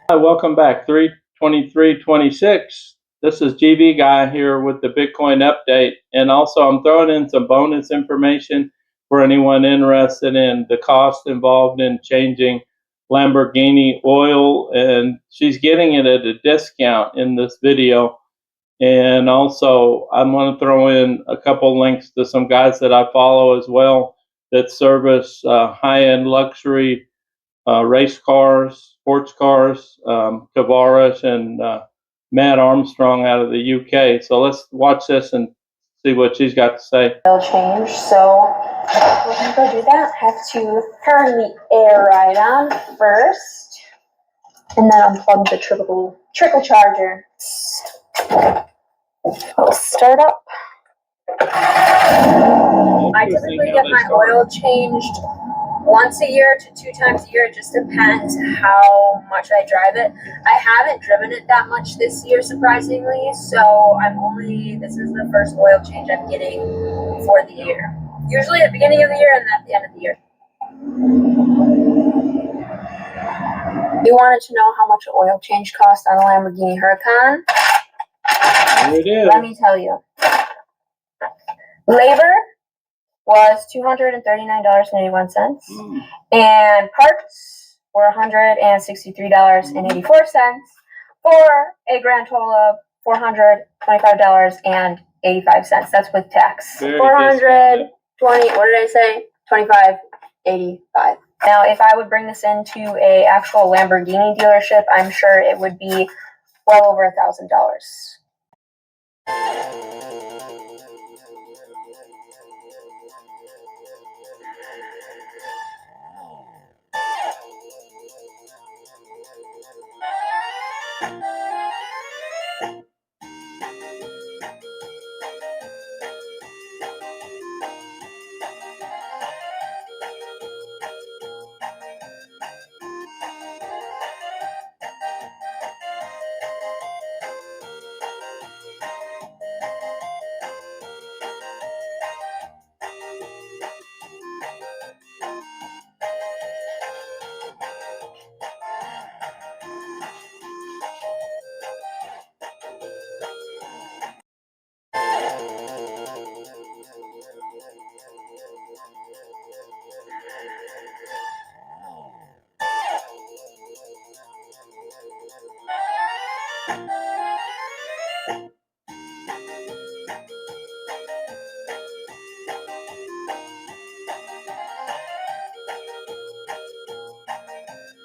Hi, welcome back. 32326. This is GV Guy here with the Bitcoin update. And also, I'm throwing in some bonus information for anyone interested in the cost involved in changing Lamborghini oil. And she's getting it at a discount in this video. And also, I'm going to throw in a couple links to some guys that I follow as well that service high-end luxury race cars, sports cars, Tavares and Matt Armstrong out of the UK. So let's watch this and see what she's got to say. Oil change, so we're gonna go do that. Have to turn the air right on first, and then unplug the trickle charger. It'll start up. I typically get my oil changed once a year to 2 times a year. It just depends how much I drive it. I haven't driven it that much this year, surprisingly, so this is the first oil change I'm getting for the year. Usually at the beginning of the year and at the end of the year. You wanted to know how much an oil change cost on a Lamborghini Huracan? Here it is. Let me tell you. Labor was $239.81, and parts were $163.84 for a grand total of $425.85. That's with tax. 420. What did I say? 25.85. Now, if I would bring this into a actual Lamborghini dealership, I'm sure it would be well over $1,000.